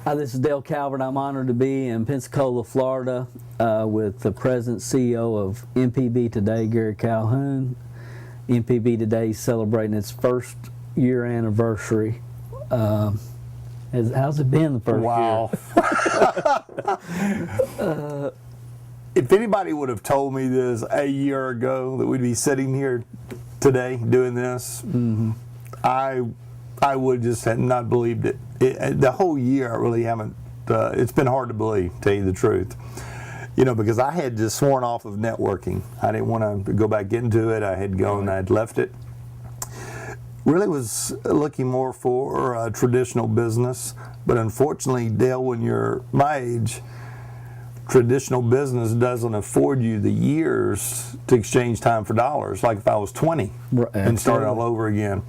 Hi, this is Dale Calvert. I'm honored to be in Pensacola, Florida, with the President CEO of MPB Today, Gary Calhoun. MPB Today is celebrating its first year anniversary. How's it been the first year? If anybody would have told me this a year ago, that we'd be sitting here today doing this, I would just have not believed it. The whole year I really haven't, it's been hard to believe, to tell you the truth. You know, because I had just sworn off of networking. I didn't want to go back into it. I had gone, I'd left it. Really was looking more for traditional business, but unfortunately, Dale, when you're my age, traditional business doesn't afford you the years to exchange time for dollars, like if I was 20 and started all over again.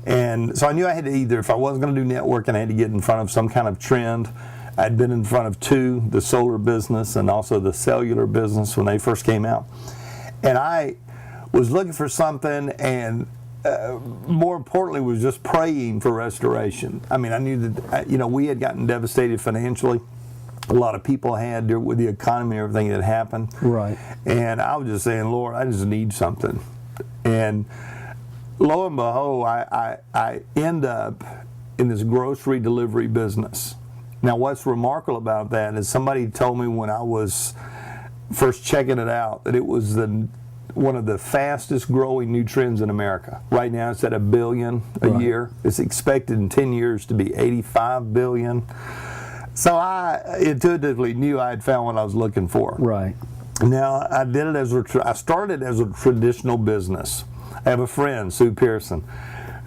And so I knew I had to either, if I wasn't going to do networking, I had to get in front of some kind of trend. I'd been in front of two, the solar business and also the cellular business when they first came out. And I was looking for something, and more importantly was just praying for restoration. I mean, I knew that, you know, we had gotten devastated financially. A lot of people had with the economy and everything that happened. Right. And I was just saying, Lord, I just need something. And lo and behold, I end up in this grocery delivery business. Now, what's remarkable about that is somebody told me when I was first checking it out that it was one of the fastest growing new trends in America. Right now, it's at $1 billion a year. It's expected in 10 years to be $85 billion. So I intuitively knew I had found what I was looking for. Right. Now, I started as a traditional business. I have a friend, Sue Pearson,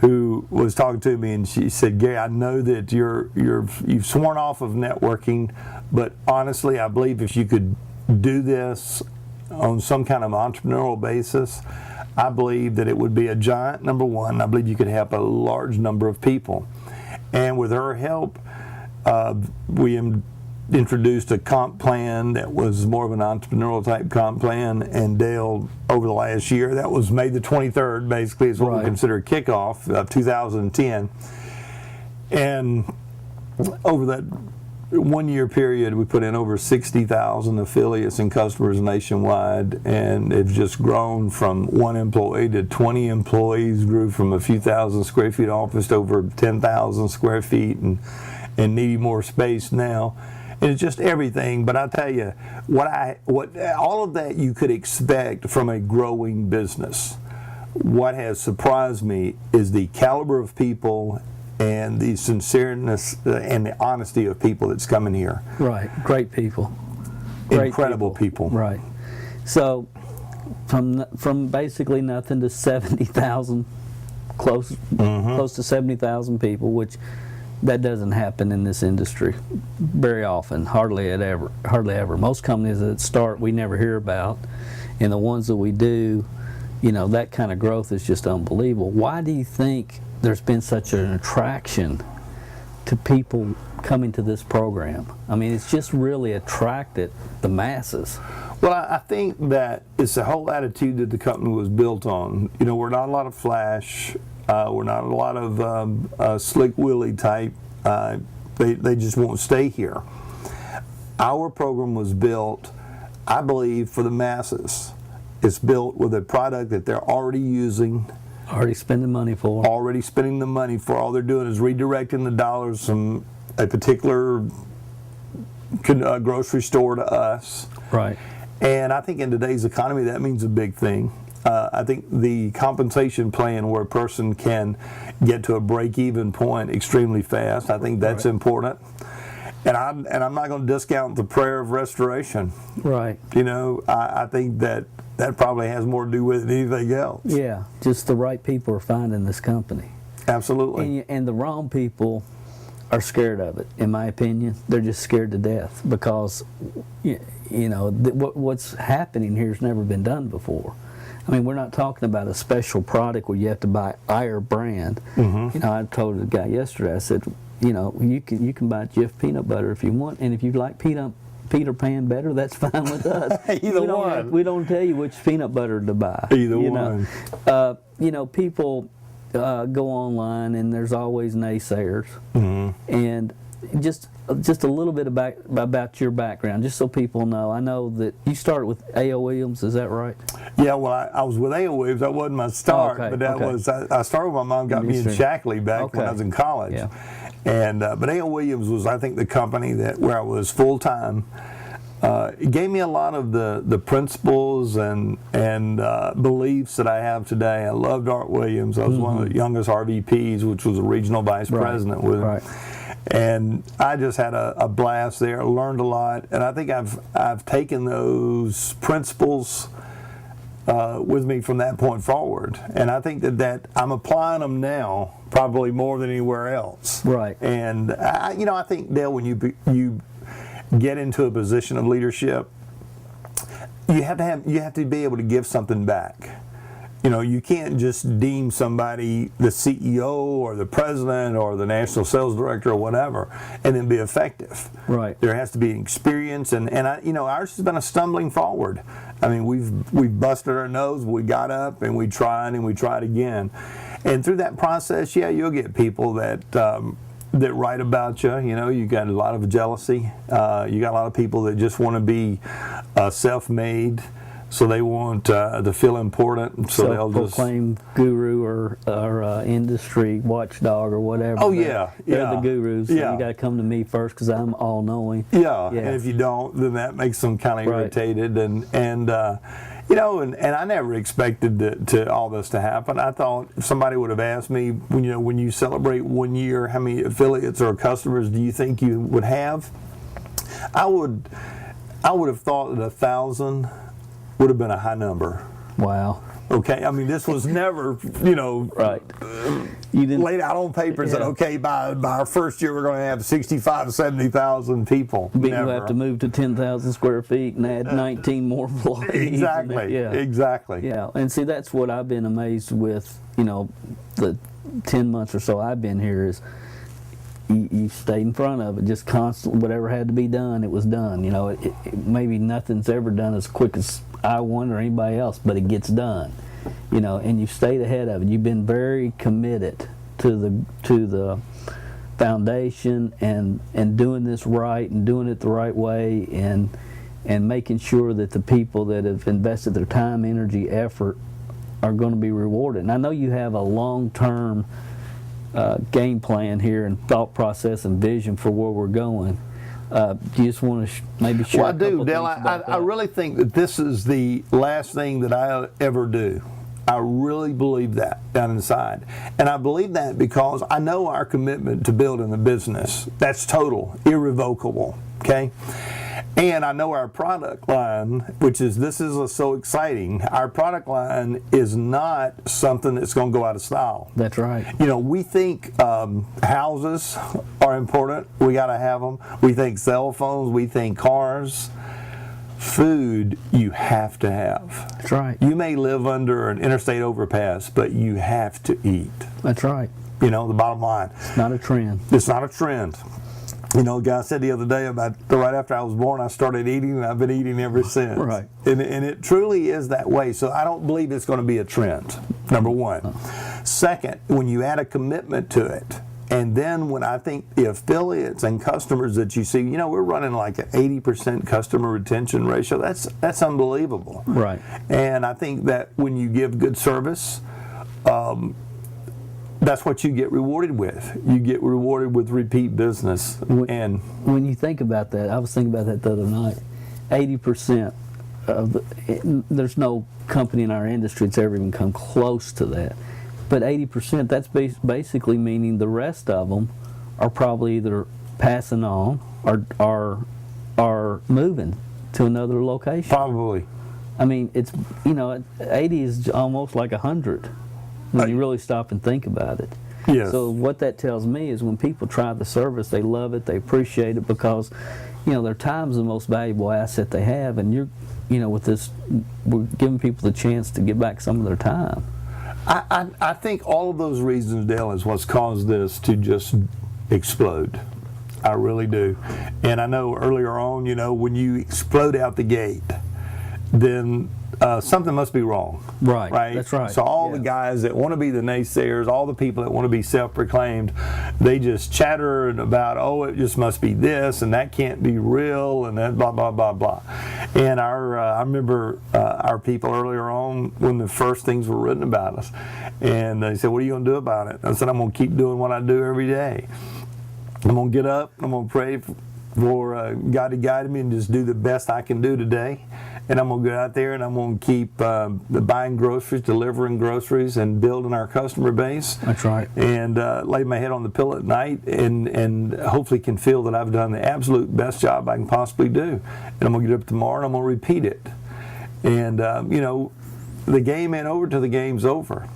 who was talking to me, and she said, Gary, I know that you've sworn off of networking, but honestly, I believe if you could do this on some kind of entrepreneurial basis, I believe that it would be a giant, number one. I believe you could help a large number of people. And with her help, we introduced a comp plan that was more of an entrepreneurial type comp plan, and Dale, over the last year, that was May the 23rd, basically, is what we consider a kickoff of 2010. And over that 1 year period, we put in over 60,000 affiliates and customers nationwide, and it's just grown from 1 employee to 20 employees, grew from a few thousand square feet office to over 10,000 square feet, and needing more space now. And it's just everything. But I'll tell you, what all of that you could expect from a growing business. What has surprised me is the caliber of people and the sincereness and the honesty of people that's coming here. Right. Great people. Incredible people. Right. So from basically nothing to 70,000, close to 70,000 people, which that doesn't happen in this industry very often, hardly ever. Most companies that start we never hear about, and the ones that we do, you know, that kind of growth is just unbelievable. Why do you think there's been such an attraction to people coming to this program? I mean, it's just really attracted the masses. Well, I think that it's the whole attitude that the company was built on. You know, we're not a lot of flash. We're not a lot of slick willy type. They just won't stay here. Our program was built, I believe, for the masses. It's built with a product that they're already using. Already spending money for. Already spending the money for. All they're doing is redirecting the dollars from a particular grocery store to us. Right. And I think in today's economy that means a big thing. I think the compensation plan where a person can get to a break-even point extremely fast, I think that's important. And I'm not going to discount the prayer of restoration. Right. You know, I think that probably has more to do with it than anything else. Yeah, just the right people are finding this company. Absolutely. And the wrong people are scared of it, in my opinion. They're just scared to death because, you know, what's happening here has never been done before. I mean, we're not talking about a special product where you have to buy our brand. You know, I told the guy yesterday, I said, you know, you can buy Jif peanut butter if you want, and if you like Peter Pan better, that's fine with us. Either one. We don't tell you which peanut butter to buy. Either one. You know, people go online, and there's always naysayers, and just a little bit about your background, just so people know. I know that you started with A.O. Williams, is that right? Yeah, well, I was with A.O. Williams. That wasn't my start, Okay, but that okay. was, I started with my mom, got me in Shackley back when I was in college. Yeah. And, but A.O. Williams was, I think, the company where I was full-time. It gave me a lot of the principles and beliefs that I have today. I loved Art Williams. I was one of the youngest RVPs, which was a regional vice president with him. Right. And I just had a blast there. Learned a lot, and I think I've taken those principles with me from that point forward. And I think that I'm applying them now probably more than anywhere else. Right. And I think, Dale, when you get into a position of leadership, you have to be able to give something back. You can't just deem somebody the CEO or the president or the national sales director or whatever and then be effective. Right. There has to be experience, and ours has been a stumbling forward. I mean, we've busted our nose, we got up and we tried again. And through that process, you'll get people that write about you. You got a lot of jealousy. You got a lot of people that just want to be self-made, so they want to feel important. So they'll just self-proclaimed guru or industry watchdog or whatever. Oh yeah, they're the gurus. So yeah. You got to come to me first because I'm all knowing. Yeah. And if you don't, then that makes them kind of irritated. And I never expected to all this to happen. I thought if somebody would have asked me, when you celebrate 1 year, how many affiliates or customers do you think you would have? I would have thought that 1,000 would have been a high number. Wow. Okay, I mean, this was never, right. You didn't laid out on paper and said, okay, by our first year we're going to have 65, 70,000 people. We'll have to move to 10,000 square feet and add 19 more employees. Exactly. Yeah. Exactly. Yeah, and see, that's what I've been amazed with. The 10 months or so I've been here is you stayed in front of it, just constantly. Whatever had to be done, it was done. Maybe nothing's ever done as quick as I want or anybody else, but it gets done. And you've stayed ahead of it. You've been very committed to the foundation and doing this right and doing it the right way and making sure that the people that have invested their time, energy, effort are going to be rewarded. And I know you have a long-term game plan here and thought process and vision for where we're going. Do you just want to maybe share? Well, I do, Dale. I really think that this is the last thing that I ever do. I really believe that down inside. And I believe that because I know our commitment to building the business. That's total, irrevocable, okay? And I know our product line, this is so exciting. Our product line is not something that's going to go out of style. That's right. We think houses are important. We got to have them. We think cell phones. We think cars. Food, you have to have. That's right. You may live under an interstate overpass, but you have to eat. That's right. The bottom line. It's not a trend. It's not a trend. A guy said the other day about right after I was born, I started eating, and I've been eating ever since. Right. And it truly is that way. So I don't believe it's going to be a trend, number one. Second, when you add a commitment to it, and then when I think the affiliates and customers that you see, we're running like an 80% customer retention ratio. That's unbelievable. Right. And I think that when you give good service, that's what you get rewarded with. You get rewarded with repeat business. And when you think about that, I was thinking about that the other night. 80% of there's no company in our industry that's ever even come close to that. But 80%, that's basically meaning the rest of them are probably either passing on or are moving to another location. Probably. I mean, it's 80 is almost like 100 when you really stop and think about it. Yes. So what that tells me is when people try the service, they love it, they appreciate it because their time is the most valuable asset they have, and with this, we're giving people the chance to get back some of their time. I think all of those reasons, Dale, is what's caused this to just explode. I really do. And I know earlier on, when you explode out the gate, then something must be wrong. Right. Right. That's right. So all Yeah. the guys that want to be the naysayers, all the people that want to be self-proclaimed, they just chatter about, oh, it just must be this and that can't be real and that blah blah blah blah. And I remember our people earlier on when the first things were written about us, and they said, "What are you going to do about it?" I said, "I'm going to keep doing what I do every day. I'm going to get up. I'm going to pray for God to guide me and just do the best I can do today. And I'm going to go out there and I'm going to keep buying groceries, delivering groceries, and building our customer base." That's right. And lay my head on the pillow at night and hopefully can feel that I've done the absolute best job I can possibly do. And I'm going to get up tomorrow and I'm going to repeat it. And, the game ain't over till the game's over.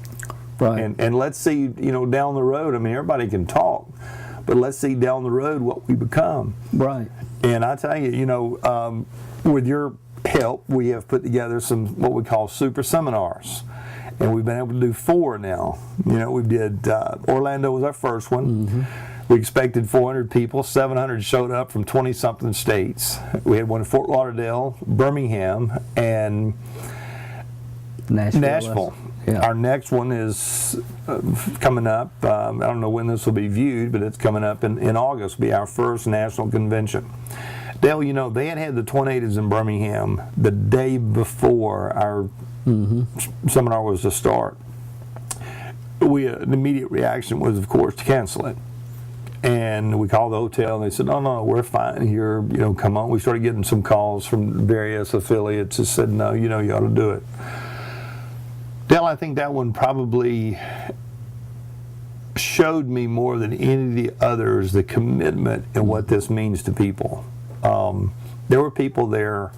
Right. And let's see, down the road, I mean, everybody can talk, but let's see down the road what we become. Right. And I tell you, with your help, we have put together some what we call super seminars, and we've been able to do 4 now. We did Orlando was our first one. Mm-hmm. We expected 400 people. 700 showed up from 20-something states. We had one in Fort Lauderdale, Birmingham, and Nashville. Yeah. Our next one is coming up. I don't know when this will be viewed, but it's coming up in August. Will be our first national convention. Dale, they had the tornadoes in Birmingham the day before our seminar was to start. The immediate reaction was, of course, to cancel it. And we called the hotel, and they said, no, we're fine here. Come on. We started getting some calls from various affiliates that said, no, you ought to do it. Dale, I think that one probably showed me more than any of the others the commitment and what this means to people. There were people there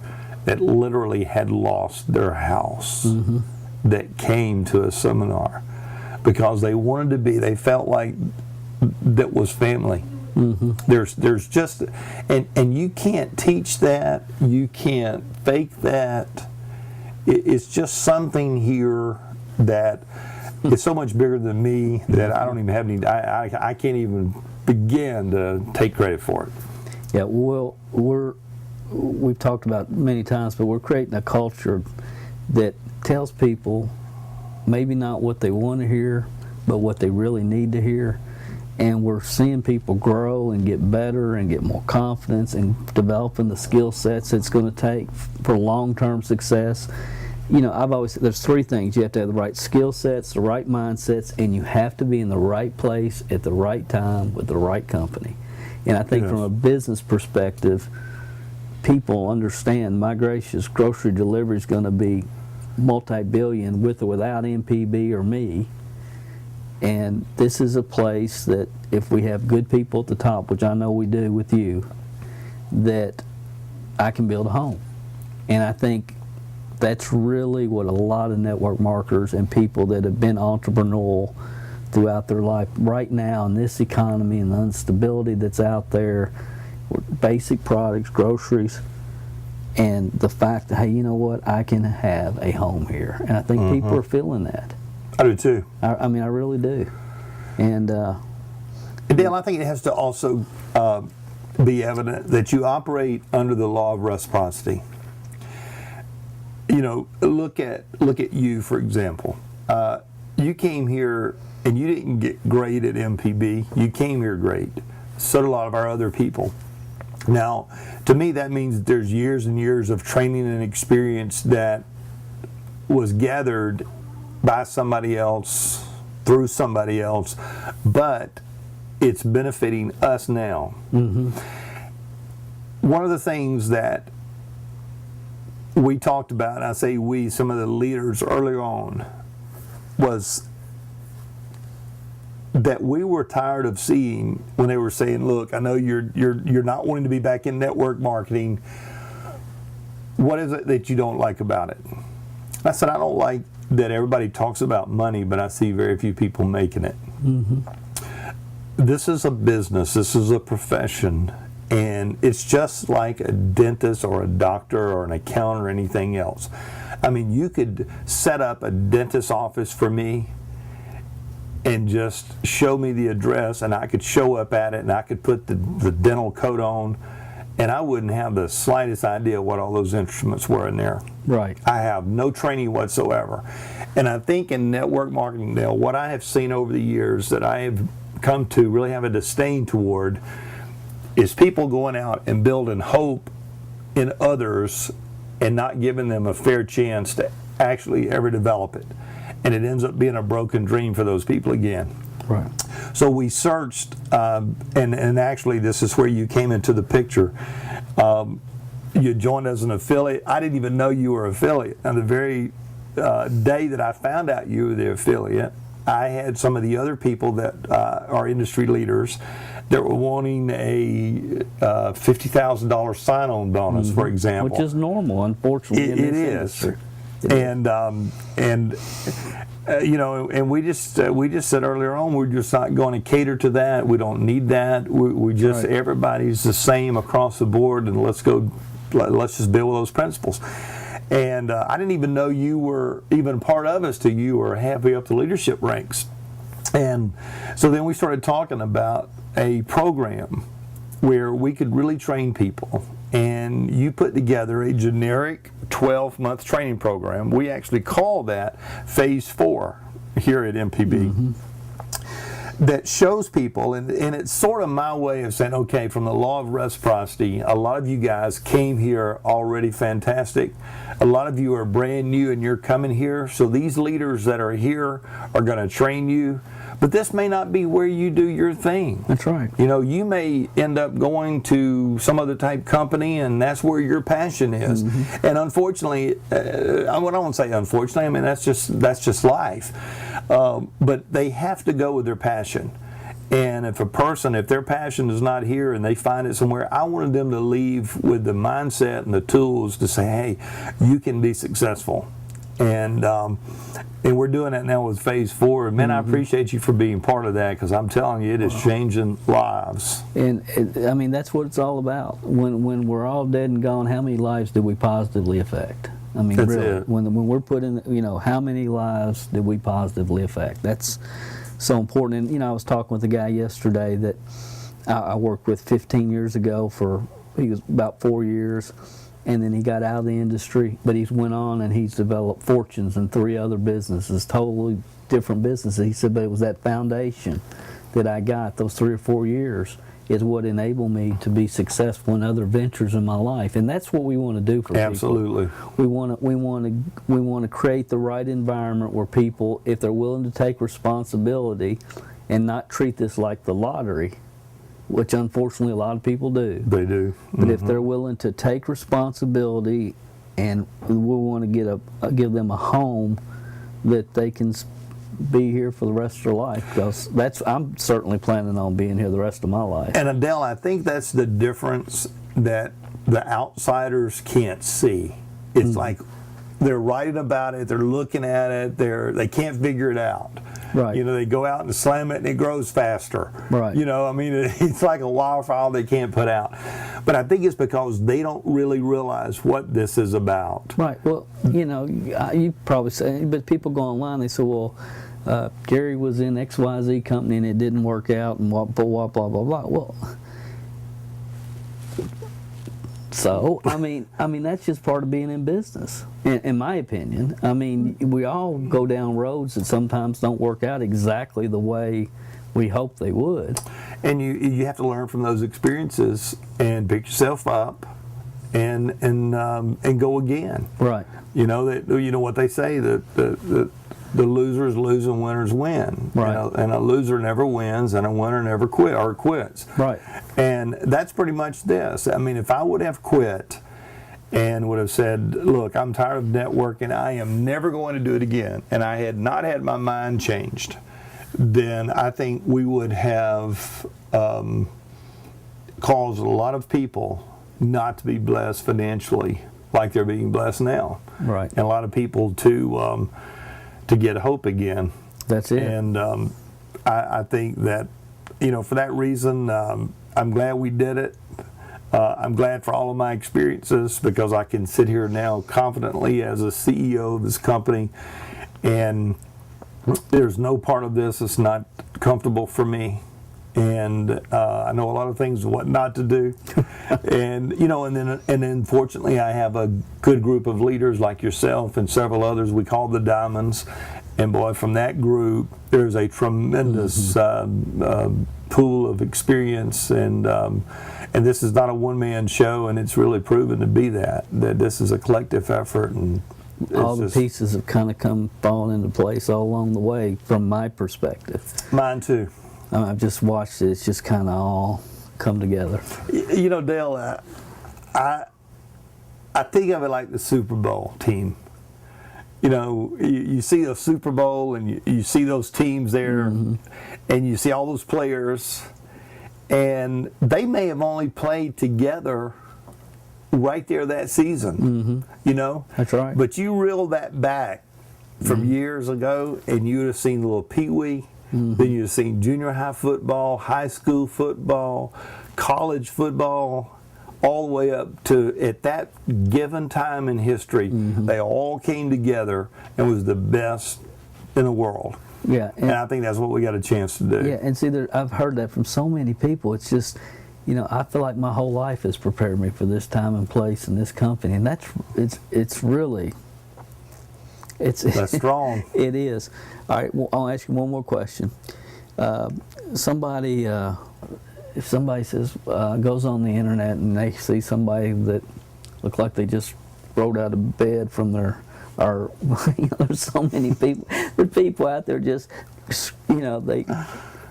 that literally had lost their house that came to a seminar because they wanted to be, they felt like that was family. There's just, and you can't teach that, you can't fake that. It's just something here that is so much bigger than me that I don't even have any, I can't even begin to take credit for it. Yeah, well, we've talked about many times, but we're creating a culture that tells people maybe not what they want to hear, but what they really need to hear. And we're seeing people grow and get better and get more confidence and developing the skill sets it's going to take for long-term success. I've always said there's 3 things. You have to have the right skill sets, the right mindsets, and you have to be in the right place at the right time with the right company. And I think from a business perspective, people understand my gracious, grocery delivery is going to be multi-billion with or without MPB or me. And this is a place that if we have good people at the top, which I know we do with you, that I can build a home. And I think that's really what a lot of network marketers and people that have been entrepreneurial throughout their life right now in this economy and the instability that's out there, basic products, groceries, and the fact that, hey, you know what, I can have a home here. And I think people are feeling that. I do too. I mean, I really do. And Dale, I think it has to also be evident that you operate under the law of reciprocity. Look at you, for example. You came here and you didn't get great at MPB. You came here great. So did a lot of our other people. Now, to me, that means that there's years and years of training and experience that was gathered by somebody else, through somebody else, but it's benefiting us now. One of the things that we talked about, and I say we, some of the leaders earlier on, was that we were tired of seeing when they were saying, look, I know you're not wanting to be back in network marketing. What is it that you don't like about it? I said, I don't like that everybody talks about money, but I see very few people making it. This is a business, this is a profession, and it's just like a dentist or a doctor or an accountant or anything else. I mean, you could set up a dentist's office for me and just show me the address, and I could show up at it, and I could put the dental coat on, and I wouldn't have the slightest idea what all those instruments were in there. Right. I have no training whatsoever. And I think in network marketing, Dale, what I have seen over the years that I have come to really have a disdain toward is people going out and building hope in others and not giving them a fair chance to actually ever develop it. And it ends up being a broken dream for those people again. Right. So we searched, and actually this is where you came into the picture. You joined as an affiliate. I didn't even know you were an affiliate. On the very day that I found out you were the affiliate, I had some of the other people that are industry leaders that were wanting a $50,000 sign-on bonus, for example. Which is normal, unfortunately, in this industry. And you know, and we just said earlier on, we're just not going to cater to that. We don't need that. We just Right. Everybody's the same across the board, and let's just build with those principles. And I didn't even know you were even part of us till you were halfway up the leadership ranks. And so then we started talking about a program where we could really train people. And you put together a generic 12-month training program. We actually call that Phase 4 here at MPB. That shows people, and it's sort of my way of saying, okay, from the law of reciprocity, a lot of you guys came here already fantastic. A lot of you are brand new and you're coming here. So these leaders that are here are going to train you. But this may not be where you do your thing. That's right. You know, you may end up going to some other type company, and that's where your passion is. And unfortunately, I won't say unfortunately. I mean, that's just life. But they have to go with their passion. And if their passion is not here and they find it somewhere, I wanted them to leave with the mindset and the tools to say, hey, you can be successful. And we're doing that now with Phase 4. And man, I appreciate you for being part of that, because I'm telling you, it is changing lives. And I mean, that's what it's all about. When we're all dead and gone, how many lives did we positively affect? I mean, That's really, it. when we're putting, you know, how many lives did we positively affect? That's so important. And you know, I was talking with a guy yesterday that I worked with 15 years ago he was about 4 years. And then he got out of the industry, but he's went on and he's developed fortunes in 3 other businesses, totally different businesses. He said, but it was that foundation that I got, those 3 or 4 years, is what enabled me to be successful in other ventures in my life. And that's what we want to do for Absolutely. people. We want to create the right environment where people, if they're willing to take responsibility and not treat this like the lottery, which unfortunately a lot of people do. They do. But if they're willing to take responsibility, and we want to give them a home that they can be here for the rest of their life, because I'm certainly planning on being here the rest of my life. And Adele, I think that's the difference that the outsiders can't see. It's like they're writing about it, they're looking at it, they can't figure it out. Right. You know, they go out and slam it and it grows faster. Right. You know, I mean, it's like a wildfire they can't put out. But I think it's because they don't really realize what this is about. Right. Well, you know, you probably say, but people go online, they say, well, Gary was in XYZ company and it didn't work out and blah, blah, blah, blah, blah. Well, so, I mean, that's just part of being in business, in my opinion. I mean, we all go down roads that sometimes don't work out exactly the way we hope they would. And you have to learn from those experiences and pick yourself up and go again. Right. You know what they say, that the losers lose and winners win. Right. You know, and a loser never wins and a winner never quits. Right. And that's pretty much this. I mean, if I would have quit and would have said, look, I'm tired of networking, I am never going to do it again, and I had not had my mind changed, then I think we would have caused a lot of people not to be blessed financially like they're being blessed now. Right. And a lot of people to get hope again. That's it. And I think that, you know, for that reason, I'm glad we did it. I'm glad for all of my experiences, because I can sit here now confidently as a CEO of this company, and there's no part of this that's not comfortable for me. and I know a lot of things what not to do, and then fortunately I have a good group of leaders like yourself and several others we call the Diamonds, and boy, from that group there's a tremendous pool of experience, and this is not a one-man show, and it's really proven to be that this is a collective effort, and all the pieces have kind of come falling into place all along the way from my perspective. Mine too. I've just watched it. It's just kind of all come together. Dale, I think of it like the Super Bowl team. You see a Super Bowl and you see those teams there, and you see all those players, and they may have only played together right there that season, That's right. But you reel that back from years ago, and you'd have seen little Pee-wee, then you'd have seen junior high football, high school football, college football, all the way up to, at that given time in history, they all came together and was the best in the world. Yeah. And I think that's what we got a chance to do. Yeah, and see, I've heard that from so many people. It's just, I feel like my whole life has prepared me for this time and place and this company, and it's really, that's strong. It is. All right, well, I'll ask you one more question. If somebody says goes on the internet and they see somebody that look like they just rolled out of bed from their, or there's so many people. There's people out there just,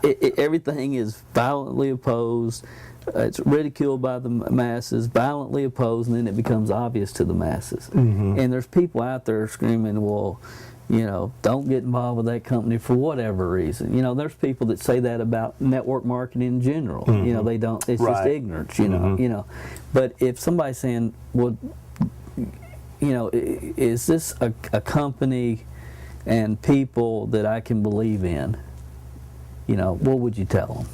everything is violently opposed. It's ridiculed by the masses, violently opposed, and then it becomes obvious to the masses. And there's people out there screaming, well, don't get involved with that company for whatever reason. There's people that say that about network marketing in general. They don't, it's just ignorance, But if somebody's saying, well, is this a company and people that I can believe in? What would you tell them?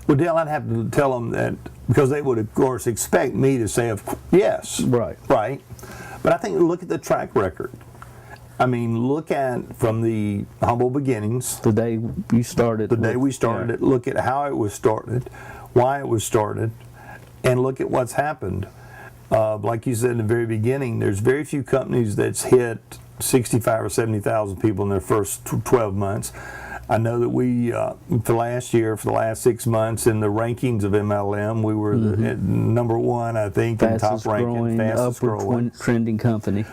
Well, Dale, I'd have to tell them that, because they would, of course, expect me to say, yes. Right. Right. But I think look at the track record. I mean, look at from the humble beginnings. The day you started. The day we started it. Look at how it was started, why it was started, and look at what's happened. Like you said in the very beginning, there's very few companies that's hit 65 or 70,000 people in their first 12 months. I know that we, for last year, for the last 6 months, in the rankings of MLM, we were the number one, I think, in top ranking, fastest growing, trending company.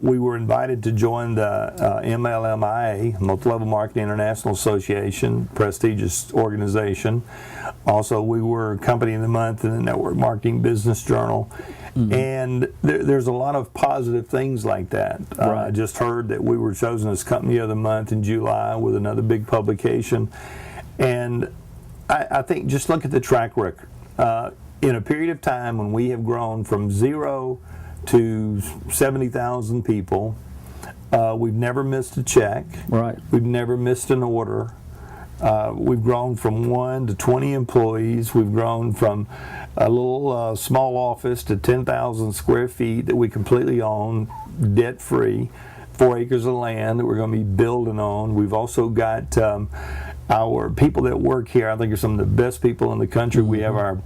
We were invited to join the MLMIA, Multi-Level Marketing International Association, prestigious organization. Also, we were Company of the Month in the Network Marketing Business Journal. And there's a lot of positive things like that. Right. I just heard that we were chosen as Company of the Month in July with another big publication. And I think just look at the track record. In a period of time when we have grown from 0 to 70,000 people, we've never missed a check. Right. We've never missed an order. We've grown from 1 to 20 employees. We've grown from a little small office to 10,000 square feet that we completely own, debt-free, 4 acres of land that we're going to be building on. We've also got our people that work here, I think, are some of the best people in the country. We have our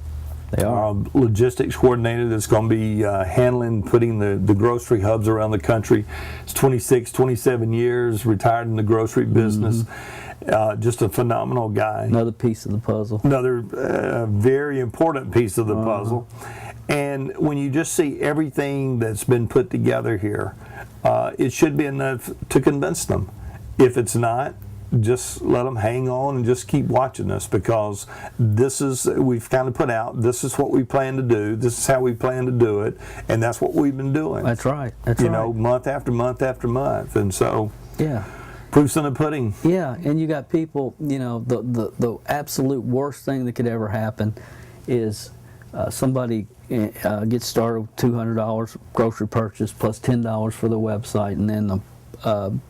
logistics coordinator that's going to be handling, putting the grocery hubs around the country. It's 26, 27 years, retired in the grocery business. Just a phenomenal guy. Another piece of the puzzle. Another very important piece of the puzzle. And when you just see everything that's been put together here, it should be enough to convince them. If it's not, just let them hang on and just keep watching us, because this is, we've kind of put out, this is what we plan to do, this is how we plan to do it, and that's what we've been doing. That's right. That's right. Month after month after month. And so, yeah. Proof's in the pudding. Yeah, and you got people, the absolute worst thing that could ever happen is somebody gets started with $200 grocery purchase plus $10 for the website, and then the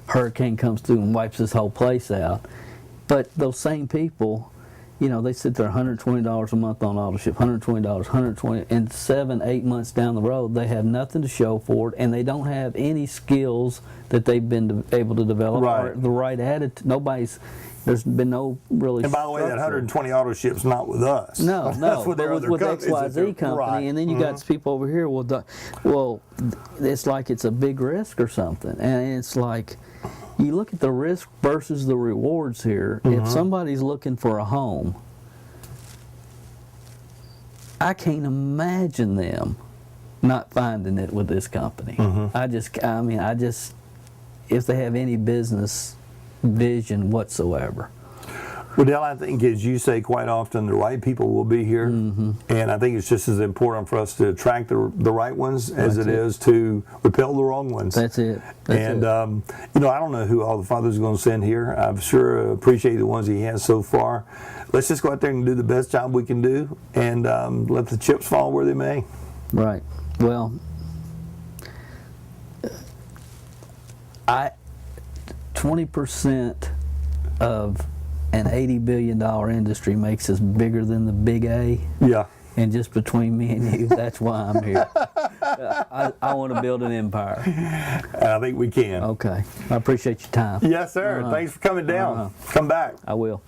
hurricane comes through and wipes this whole place out. But those same people, you know, they sit there $120 a month on auto ship, $120, $120, and 7-8 months down the road, they have nothing to show for it, and they don't have any skills that they've been able to develop or the right attitude. There's been no really. And by the way, that 120 auto ship's not with us. No, That's with but their other with companies. XYZ company, Right. and then you got people over here. Well, it's like it's a big risk or something, and it's like you look at the risk versus the rewards here. If somebody's looking for a home, I can't imagine them not finding it with this company. If they have any business vision whatsoever. Well, Dale, I think, as you say quite often, the right people will be here, and I think it's just as important for us to attract the right ones as it is to repel the wrong ones. That's it. You know, I don't know who all the Father's going to send here. I'm sure appreciate the ones he has so far. Let's just go out there and do the best job we can do, and let the chips fall where they may. Right. Well, 20% of an $80 billion industry makes us bigger than the big A. Yeah. And just between me and you, that's why I'm here. I want to build an empire. I think we can. Okay. I appreciate your time. Yes, sir. Thanks for coming down. Come back. I will.